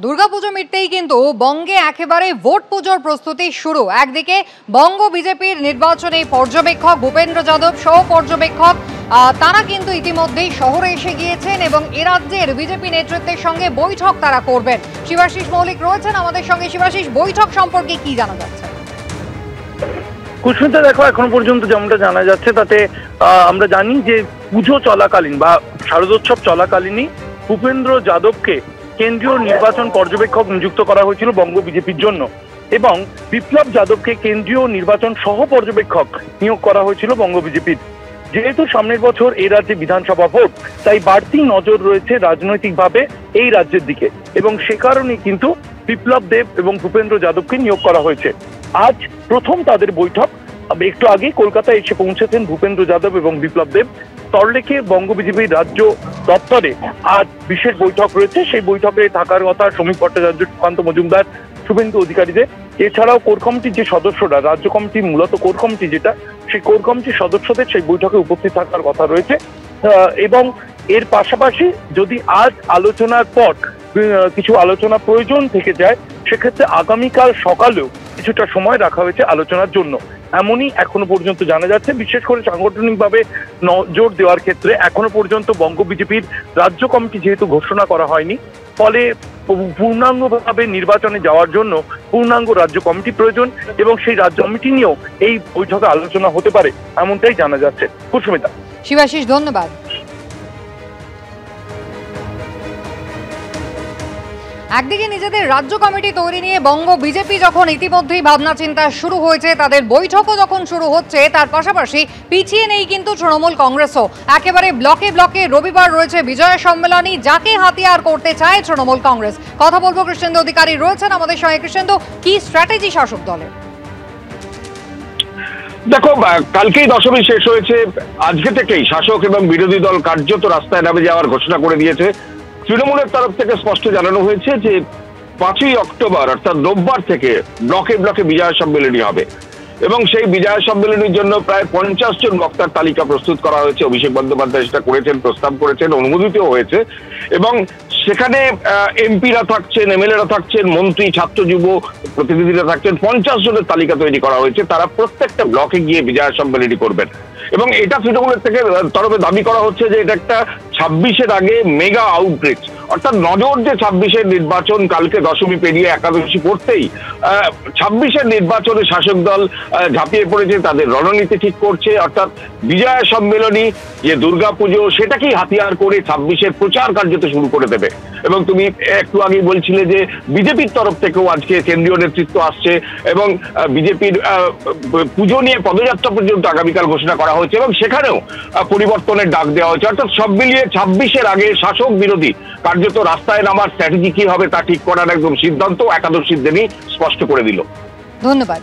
দুর্গাপুজো মিটতেই কিন্তু বঙ্গে একেবারে ভোট পুজোর প্রস্তুতি শুরু। একদিকে বঙ্গ বিজেপির নির্বাচনী পর্যবেক্ষক ভূপেন্দ্র যাদব সহ পর্যবেক্ষক তারা কিন্তু ইতিমধ্যেই শহরে এসে গিয়েছেন এবং এ রাজ্যের বিজেপি নেতৃত্বের সঙ্গে বৈঠক তারা করবেন। শিবাশিস মৌলিক রয়েছেন আমাদের সঙ্গে। শিবাশিস, বৈঠক সম্পর্কে কি জানা যাচ্ছে? কুসুমিতা, দেখো, এখনো পর্যন্ত যেমনটা জানা যাচ্ছে তাতে আমরা জানি যে পুজো চলাকালীন বা শারদোৎসব চলাকালীনই ভূপেন্দ্র যাদবকে কেন্দ্রীয় নির্বাচন পর্যবেক্ষক নিযুক্ত করা হয়েছিল বঙ্গ বিজেপির জন্য, এবং বিপ্লব যাদবকে কেন্দ্রীয় নির্বাচন সহ পর্যবেক্ষক নিয়োগ করা হয়েছিল বঙ্গ বিজেপির। যেহেতু সামনের বছর এই রাজ্যে বিধানসভা ভোট, তাই বাড়তি নজর রয়েছে রাজনৈতিকভাবে এই রাজ্যের দিকে, এবং সে কারণেই কিন্তু বিপ্লব দেব এবং ভূপেন্দ্র যাদবকে নিয়োগ করা হয়েছে। আজ প্রথম তাদের বৈঠক। একটু আগেই কলকাতায় এসে পৌঁছেছেন ভূপেন্দ্র যাদব এবং বিপ্লব দেব। সল্টলেকে বঙ্গ বিজেপির রাজ্য দপ্তরে আজ বিশেষ বৈঠক রয়েছে। সেই বৈঠকে থাকার কথা শ্রমিক ভট্টাচার্য, সুকান্ত মজুমদার, শুভেন্দু অধিকারীদের। এছাড়াও কোর কমিটির যে সদস্যরা, রাজ্য কমিটির মূলত কোর কমিটি যেটা, সেই কোর কমিটির সদস্যদের সেই বৈঠকে উপস্থিত থাকার কথা রয়েছে। এবং এর পাশাপাশি যদি আজ আলোচনার পর কিছু আলোচনা প্রয়োজন থেকে যায়, সেক্ষেত্রে আগামীকাল সকালেও কিছুটা সময় রাখা হয়েছে আলোচনার জন্য, এমনই এখনো পর্যন্ত জানা যাচ্ছে। বিশেষ করে সাংগঠনিকভাবে নজর দেওয়ার ক্ষেত্রে এখনো পর্যন্ত বঙ্গ বিজেপির রাজ্য কমিটি যেহেতু ঘোষণা করা হয়নি, ফলে পূর্ণাঙ্গভাবে নির্বাচনে যাওয়ার জন্য পূর্ণাঙ্গ রাজ্য কমিটি প্রয়োজন, এবং সেই রাজ্য কমিটি নিয়েও এই বৈঠকে আলোচনা হতে পারে এমনটাই জানা যাচ্ছে। কুসুমিতা। শিবাশিস, ধন্যবাদ। একদিকে নিজেদের রাজ্য কমিটি তৈরি নিয়ে বঙ্গ বিজেপি যখন ইতিমধ্যেই ভাবনা চিন্তা শুরু হয়েছে, তাদের বৈঠকও যখন শুরু হচ্ছে, তার পাশাপাশি পিছিয়ে নেই কিন্তু তৃণমূল কংগ্রেসও। একেবারে ব্লকে ব্লকে রবিবার রয়েছে বিজয়া সম্মেলনী, যাকে হাতিয়ার করতে চায় তৃণমূল কংগ্রেস। কথা বলবো, কৃষ্ণেন্দু অধিকারী রয়েছেন আমাদের সঙ্গে। কৃষ্ণেন্দু, কি স্ট্র্যাটেজি শাসক দলের? দেখো, কালকেই দশমী শেষ হয়েছে। আজকে থেকেই শাসক এবং বিরোধী দল কার্যত রাস্তায় নামে যাওয়ার ঘোষণা করে দিয়েছে। তৃণমূলের তরফ থেকে স্পষ্ট জানানো হয়েছে যে 5ই অক্টোবর অর্থাৎ রোববার থেকে ব্লকে ব্লকে বিজয়া সম্মেলনী হবে, এবং সেই বিজয়া সম্মেলনীর জন্য প্রায় 50 জন বক্তার তালিকা প্রস্তুত করা হয়েছে। অভিষেক বন্দ্যোপাধ্যায় সেটা করেছেন, প্রস্তাব করেছেন, অনুমোদিত হয়েছে, এবং সেখানে এমপিরা থাকছেন, এমএলএরা থাকছেন, মন্ত্রী, ছাত্র, যুব প্রতিনিধিরা থাকছেন। 50 জনের তালিকা তৈরি করা হয়েছে। তারা প্রত্যেকটা ব্লকে গিয়ে বিজয়া সম্মেলনী করবেন, এবং এটা তৃণমূলের থেকে তরফে দাবি করা হচ্ছে যে এটা একটা 26-এর আগে মেগা আউটরিচ, অর্থাৎ নজর যে 26-এর নির্বাচন, কালকে দশমী পেরিয়ে একাদশী পড়তেই 26-এর নির্বাচনে শাসক দল ঝাঁপিয়ে পড়েছে, তাদের রণনীতি ঠিক করছে। অর্থাৎ বিজয়া সম্মেলনী যে দুর্গাপুজো, সেটাকেই হাতিয়ার করে 26-এর প্রচার কার্যত শুরু করে দেবে। এবং তুমি একটু আগেই বলছিলে যে বিজেপির তরফ থেকেও আজকে কেন্দ্রীয় নেতৃত্ব আসছে, এবং বিজেপির পুজো নিয়ে পদযাত্রা পর্যন্ত আগামীকাল ঘোষণা করা হয়েছে, এবং সেখানেও পরিবর্তনের ডাক দেওয়া হয়েছে। অর্থাৎ সব মিলিয়ে 26-এর আগে শাসক বিরোধী কার্যত রাস্তায় নামার স্ট্র্যাটেজি কি হবে তা ঠিক করার একদম সিদ্ধান্ত একাদশীর দিনই স্পষ্ট করে দিল। ধন্যবাদ।